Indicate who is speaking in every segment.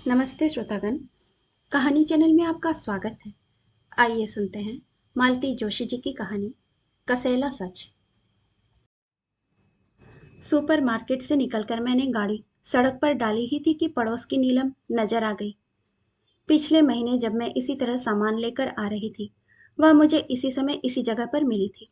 Speaker 1: नमस्ते श्रोतागण। कहानी चैनल में आपका स्वागत है। आइए सुनते हैं मालती जोशी जी की कहानी कसेला सच। सुपरमार्केट से निकलकर मैंने गाड़ी सड़क पर डाली ही थी कि पड़ोस की नीलम नजर आ गई। पिछले महीने जब मैं इसी तरह सामान लेकर आ रही थी, वह मुझे इसी समय इसी जगह पर मिली थी।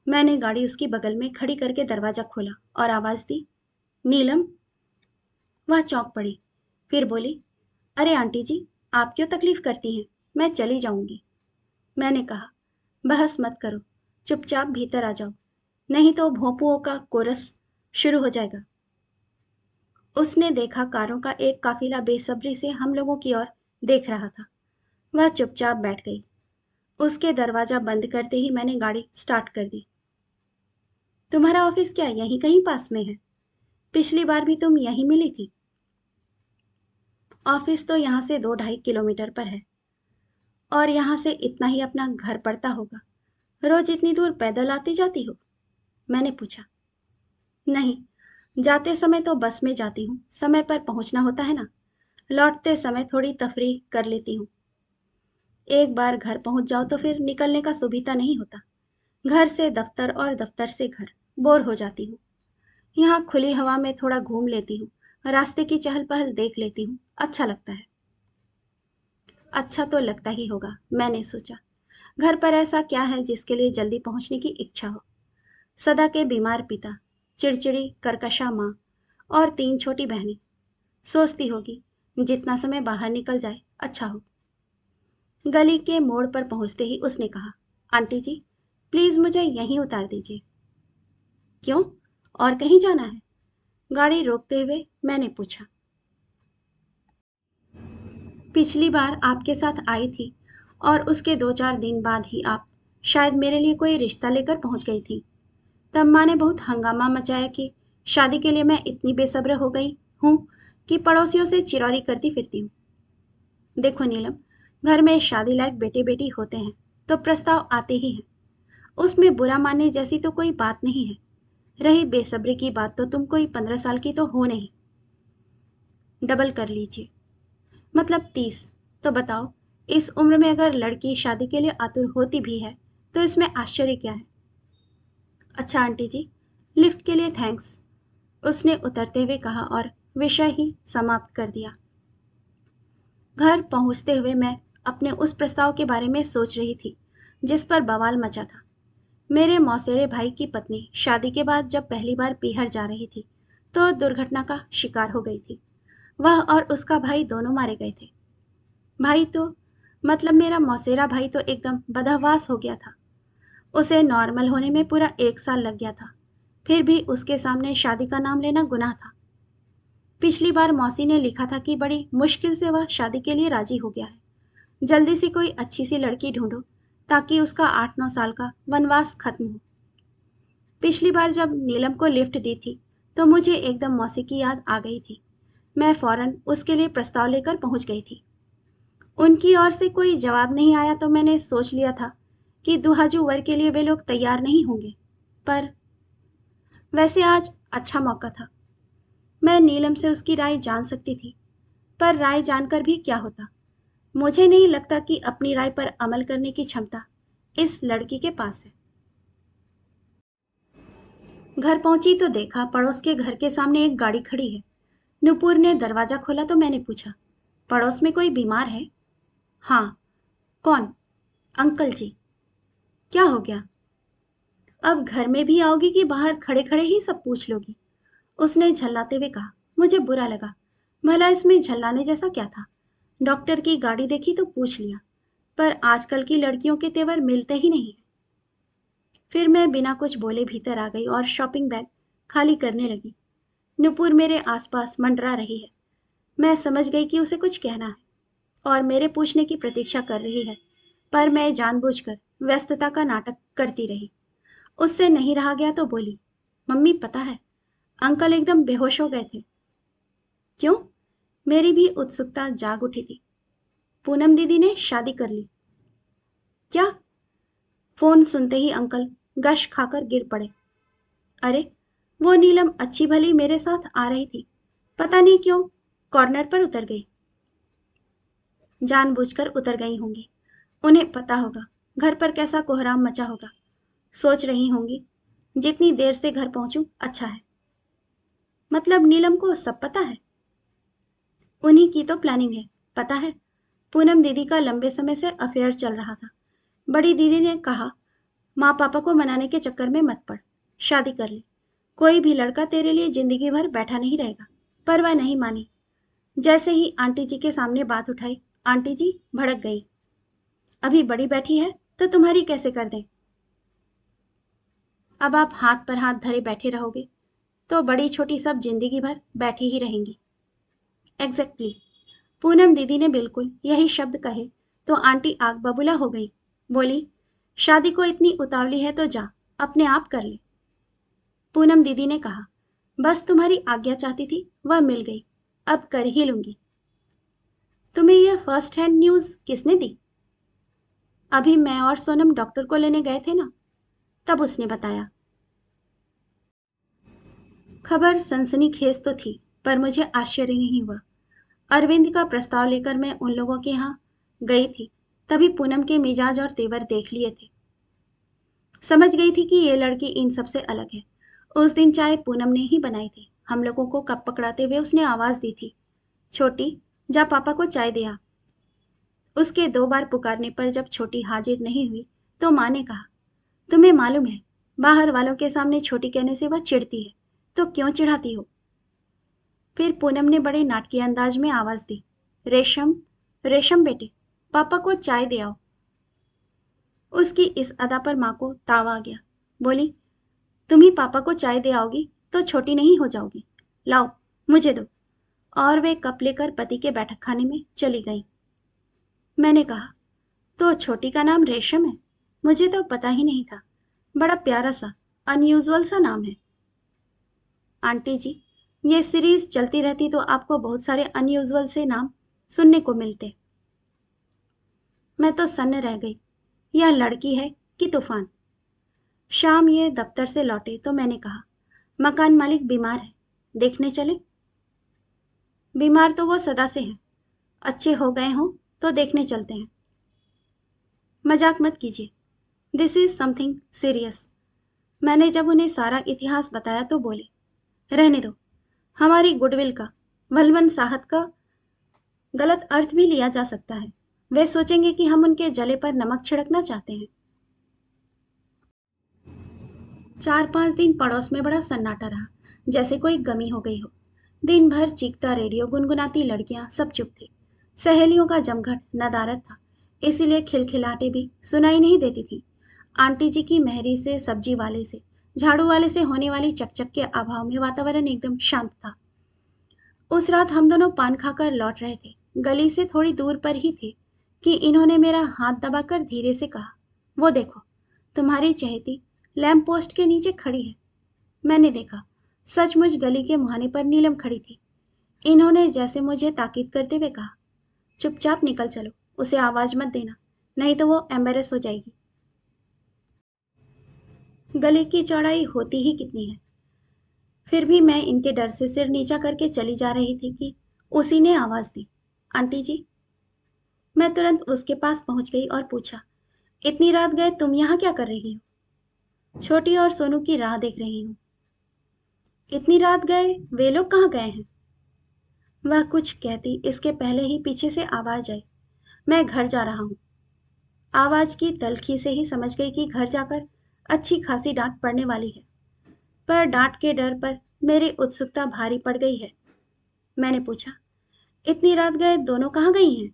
Speaker 1: मैंने गाड़ी उसकी बगल में खड़ी करके दरवाजा खोला और आवाज दी, नीलम। वह चौंक पड़ी, फिर बोली, अरे आंटी जी, आप क्यों तकलीफ करती हैं? मैं चली जाऊंगी। मैंने कहा, बहस मत करो, चुपचाप भीतर आ जाओ, नहीं तो भोंपुओं का कोरस शुरू हो जाएगा। उसने देखा कारों का एक काफिला बेसब्री से हम लोगों की ओर देख रहा था। वह चुपचाप बैठ गई। उसके दरवाजा बंद करते ही मैंने गाड़ी स्टार्ट कर दी। तुम्हारा ऑफिस क्या यहीं कहीं पास में है? पिछली बार भी तुम यहीं मिली थी। ऑफिस तो यहाँ से 2-2.5 किलोमीटर पर है, और यहाँ से इतना ही अपना घर पड़ता होगा। रोज इतनी दूर पैदल आती जाती हो? मैंने पूछा। नहीं, जाते समय तो बस में जाती हूँ, समय पर पहुंचना होता है ना। लौटते समय थोड़ी तफरीह कर लेती हूँ। एक बार घर पहुंच जाओ तो फिर निकलने का सुविधा नहीं होता। घर से दफ्तर और दफ्तर से घर, बोर हो जाती हूँ। यहाँ खुली हवा में थोड़ा घूम लेती हूँ, रास्ते की चहल पहल देख लेती हूँ, अच्छा लगता है। अच्छा तो लगता ही होगा, मैंने सोचा। घर पर ऐसा क्या है जिसके लिए जल्दी पहुंचने की इच्छा हो? सदा के बीमार पिता, चिड़चिड़ी करकशा माँ और 3 छोटी बहनें। सोचती होगी जितना समय बाहर निकल जाए अच्छा हो। गली के मोड़ पर पहुंचते ही उसने कहा, आंटी जी, प्लीज मुझे यहीं उतार दीजिए। क्यों, और कहीं जाना है? गाड़ी रोकते हुए मैंने पूछा। पिछली बार आपके साथ आई थी और उसके 2-4 दिन बाद ही आप शायद मेरे लिए कोई रिश्ता लेकर पहुंच गई थी। तब माँ ने बहुत हंगामा मचाया कि शादी के लिए मैं इतनी बेसब्र हो गई हूँ कि पड़ोसियों से चिरौरी करती फिरती हूँ। देखो नीलम, घर में शादी लायक बेटे बेटी होते हैं तो प्रस्ताव आते ही हैं। उसमें बुरा मानने जैसी तो कोई बात नहीं है। रही बेसब्री की बात, तो तुम कोई 15 साल की तो हो नहीं। डबल कर लीजिए, मतलब 30। तो बताओ, इस उम्र में अगर लड़की शादी के लिए आतुर होती भी है तो इसमें आश्चर्य क्या है? अच्छा आंटी जी, लिफ्ट के लिए थैंक्स, उसने उतरते हुए कहा और विषय ही समाप्त कर दिया। घर पहुंचते हुए मैं अपने उस प्रस्ताव के बारे में सोच रही थी जिस पर बवाल मचा था। मेरे मौसेरे भाई की पत्नी शादी के बाद जब पहली बार पीहर जा रही थी तो दुर्घटना का शिकार हो गई थी। वह और उसका भाई दोनों मारे गए थे। भाई तो मतलब मेरा मौसेरा भाई तो एकदम बदहवास हो गया था। उसे नॉर्मल होने में पूरा 1 साल लग गया था। फिर भी उसके सामने शादी का नाम लेना गुनाह था। पिछली बार मौसी ने लिखा था कि बड़ी मुश्किल से वह शादी के लिए राजी हो गया है। जल्दी से कोई अच्छी सी लड़की ढूंढो ताकि उसका 8-9 साल का वनवास खत्म हो। पिछली बार जब नीलम को लिफ्ट दी थी तो मुझे एकदम मौसी की याद आ गई थी। मैं फौरन उसके लिए प्रस्ताव लेकर पहुंच गई थी। उनकी ओर से कोई जवाब नहीं आया तो मैंने सोच लिया था कि दुहाजू वर के लिए वे लोग तैयार नहीं होंगे। पर वैसे आज अच्छा मौका था। मैं नीलम से उसकी राय जान सकती थी, पर राय जानकर भी क्या होता? मुझे नहीं लगता कि अपनी राय पर अमल करने की क्षमता इस लड़की के पास है। घर पहुंची तो देखा पड़ोस के घर के सामने एक गाड़ी खड़ी है। नुपुर ने दरवाजा खोला तो मैंने पूछा, पड़ोस में कोई बीमार है? हाँ। कौन? अंकल जी। क्या हो गया? अब घर में भी आओगी कि बाहर खड़े खड़े ही सब पूछ लोगी? उसने झल्लाते हुए कहा। मुझे बुरा लगा। भला इसमें झल्लाने जैसा क्या था? डॉक्टर की गाड़ी देखी तो पूछ लिया, पर आजकल की लड़कियों के तेवर मिलते ही नहीं। फिर मैं बिना कुछ बोले भीतर आ गई और शॉपिंग बैग खाली करने लगी। नुपुर मेरे आसपास मंडरा रही है। मैं समझ गई कि उसे कुछ कहना है और मेरे पूछने की प्रतीक्षा कर रही है, पर मैं जानबूझकर व्यस्तता का नाटक करती रही। उससे नहीं रहा गया तो बोली, मम्मी पता है, अंकल एकदम बेहोश हो गए थे। क्यों? मेरी भी उत्सुकता जाग उठी थी। पूनम दीदी ने शादी कर ली। क्या? फोन सुनते ही अंकल गश खाकर गिर पड़े। अरे, वो नीलम अच्छी भली मेरे साथ आ रही थी, पता नहीं क्यों कॉर्नर पर उतर गई। जानबूझकर उतर गई होंगी। उन्हें पता होगा घर पर कैसा कोहराम मचा होगा। सोच रही होंगी जितनी देर से घर पहुंचूं अच्छा है। मतलब नीलम को सब पता है। उन्हीं की तो प्लानिंग है। पता है पूनम दीदी का लंबे समय से अफेयर चल रहा था। बड़ी दीदी ने कहा माँ पापा को मनाने के चक्कर में मत पड़, शादी कर ले। कोई भी लड़का तेरे लिए जिंदगी भर बैठा नहीं रहेगा। पर वह नहीं मानी। जैसे ही आंटी जी के सामने बात उठाई, आंटी जी भड़क गई। अभी बड़ी बैठी है तो तुम्हारी कैसे कर दें। अब आप हाथ पर हाथ धरे बैठे रहोगे तो बड़ी छोटी सब जिंदगी भर बैठी ही रहेंगी। एग्जैक्टली पूनम दीदी ने बिल्कुल यही शब्द कहे तो आंटी आग बबूला हो गई। बोली शादी को इतनी उतावली है तो जा अपने आप कर ले। पूनम दीदी ने कहा बस तुम्हारी आज्ञा चाहती थी, वह मिल गई, अब कर ही लूंगी। तुम्हें यह फर्स्ट हैंड न्यूज किसने दी। अभी मैं और सोनम डॉक्टर को लेने गए थे ना, तब उसने बताया। खबर सनसनीखेज तो थी पर मुझे आश्चर्य नहीं हुआ। अरविंद का प्रस्ताव लेकर मैं उन लोगों के यहाँ गई थी, तभी पूनम के मिजाज और तेवर देख लिए थे। समझ गई थी कि ये लड़की इन सबसे अलग है। उस दिन चाय पूनम ने ही बनाई थी। हम लोगों को कप पकड़ाते हुए उसने आवाज दी थी, छोटी जा पापा को चाय दे आ। उसके 2 बार पुकारने पर जब छोटी हाजिर नहीं हुई तो माँ ने कहा तुम्हें मालूम है बाहर वालों के सामने छोटी कहने से वह चिढ़ती है, तो क्यों चिढ़ाती हो। फिर पूनम ने बड़े नाटकीय अंदाज में आवाज दी, रेशम रेशम बेटे पापा को चाय दे आओ। उसकी इस अदा पर माँ को ताव आ गया। बोली तुम ही पापा को चाय दे आओगी तो छोटी नहीं हो जाओगी। लाओ मुझे दो। और वे कप लेकर पति के बैठक खाने में चली गई। मैंने कहा तो छोटी का नाम रेशम है, मुझे तो पता ही नहीं था। बड़ा प्यारा सा अनयूजुअल सा नाम है। आंटी जी ये सीरीज चलती रहती तो आपको बहुत सारे अनयूजुअल से नाम सुनने को मिलते। मैं तो सन्न रह गई, यह लड़की है कि तूफान। शाम ये दफ्तर से लौटे तो मैंने कहा मकान मालिक बीमार है, देखने चले। बीमार तो वो सदा से हैं, अच्छे हो गए हों तो देखने चलते हैं। मजाक मत कीजिए, दिस इज समथिंग सीरियस। मैंने जब उन्हें सारा इतिहास बताया तो बोले रहने दो, हमारी गुडविल का वल्लवन साहत का गलत अर्थ भी लिया जा सकता है। वे सोचेंगे कि हम उनके जले पर नमक छिड़कना चाहते हैं। 4-5 दिन पड़ोस में बड़ा सन्नाटा रहा, जैसे कोई गमी हो गई हो। दिन भर चीखता रेडियो, गुनगुनाती लड़कियां, सब चुप थे। सहेलियों का जमघट नदारद था, इसीलिए खिलखिलाटे भी सुनाई नहीं देती थी। आंटी जी की मेहरी से, सब्जी वाले से, झाड़ू वाले से होने वाली चकचक के अभाव में वातावरण एकदम शांत था। उस रात हम दोनों पान खाकर लौट रहे थे, गली से थोड़ी दूर पर ही थे कि इन्होंने मेरा हाथ दबाकर धीरे से कहा वो देखो तुम्हारी चहेती लैंप पोस्ट के नीचे खड़ी है। मैंने देखा, सचमुच गली के मुहाने पर नीलम खड़ी थी। इन्होंने जैसे मुझे ताकीद करते हुए कहा चुपचाप निकल चलो, उसे आवाज मत देना, नहीं तो वो एम्बेरस हो जाएगी। गली की चौड़ाई होती ही कितनी है। फिर भी मैं इनके डर से सिर नीचा करके चली जा रही थी कि उसी ने आवाज दी, आंटी जी। मैं तुरंत उसके पास पहुंच गई और पूछा इतनी रात गए तुम यहाँ क्या कर रही हो। छोटी और सोनू की राह देख रही हूँ। इतनी रात गए, वे लोग कहाँ गए हैं। वह कुछ कहती इसके पहले ही पीछे से आवाज आई, मैं घर जा रहा हूँ। आवाज की तल्खी से ही समझ गई कि घर जाकर अच्छी खासी डांट पड़ने वाली है। पर डांट के डर पर मेरी उत्सुकता भारी पड़ गई है। मैंने पूछा इतनी रात गए दोनों कहाँ गई हैं।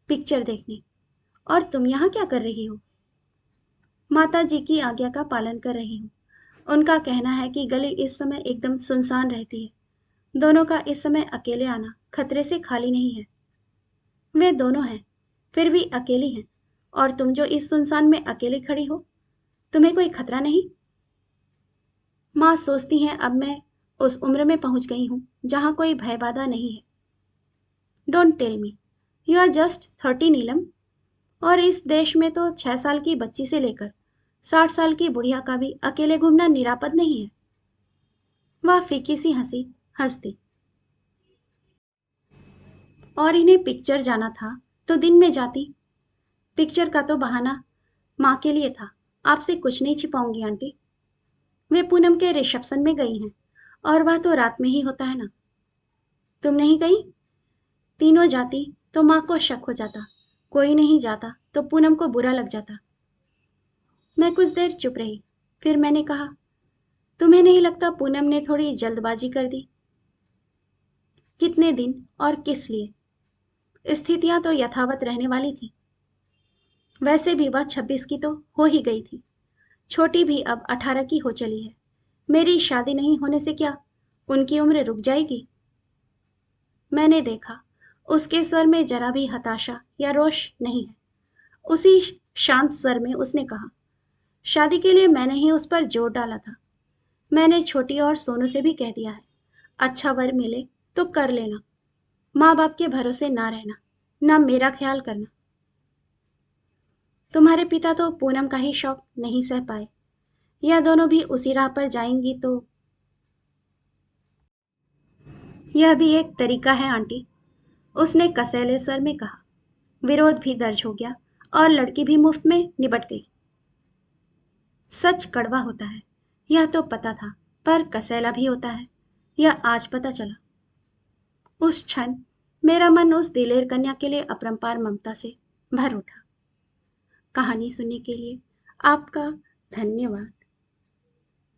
Speaker 1: पिक्चर देखने। और तुम यहाँ क्या कर रही हो। माता जी की आज्ञा का पालन कर रही हूँ। उनका कहना है कि गली इस समय एकदम सुनसान रहती है। दोनों का इस समय अकेले आना खतरे से खाली नहीं है। वे दोनों हैं, फिर भी अकेली हैं। और तुम जो इस सुनसान में अकेली खड़ी हो, तुम्हें कोई खतरा नहीं। माँ सोचती हैं अब मैं उस उम्र में पहुंच गई हूं जहां कोई भय बाधा नहीं है। Don't tell me, you are just 30 Neelam. और इस देश में तो 6 साल की बच्ची से लेकर 60 साल की बुढ़िया का भी अकेले घूमना निरापद नहीं है। वह फीकी सी हंसी हंस दी। और इन्हें पिक्चर जाना था तो दिन में जाती। पिक्चर का तो बहाना माँ के लिए था। आपसे कुछ नहीं छिपाऊंगी आंटी। वे पूनम के रिसेप्शन में गई हैं और वह तो रात में ही होता है ना। तुम नहीं गई? तीनों जाती तो माँ को शक हो जाता। कोई नहीं जाता तो पूनम को बुरा लग जाता। मैं कुछ देर चुप रही। फिर मैंने कहा, तुम्हें नहीं लगता पूनम ने थोड़ी जल्दबाजी कर दी? कितने दिन और किस लिए? स्थितियां तो यथावत रहने वाली थी। वैसे भी वह 26 की तो हो ही गई थी। छोटी भी अब 18 की हो चली है। मेरी शादी नहीं होने से क्या उनकी उम्र रुक जाएगी? मैंने देखा, उसके स्वर में जरा भी हताशा या रोष नहीं है। उसी शांत स्वर में उसने कहा, शादी के लिए मैंने ही उस पर जोर डाला था। मैंने छोटी और सोनू से भी कह दिया है, अच्छा वर मिले तो कर लेना। माँ बाप के भरोसे ना रहना, ना मेरा ख्याल करना। तुम्हारे पिता तो पूनम का ही शौक नहीं सह पाए। या दोनों भी उसी राह पर जाएंगी तो। यह भी एक तरीका है आंटी, उसने कसैले स्वर में कहा। विरोध भी दर्ज हो गया और लड़की भी मुफ्त में निपट गई। सच कड़वा होता है, यह तो पता था, पर कसैला भी होता है, यह आज पता चला। उस क्षण मेरा मन उस दिलेर कन्या के लिए अपरंपार ममता से भर उठा। कहानी सुनने के लिए आपका धन्यवाद।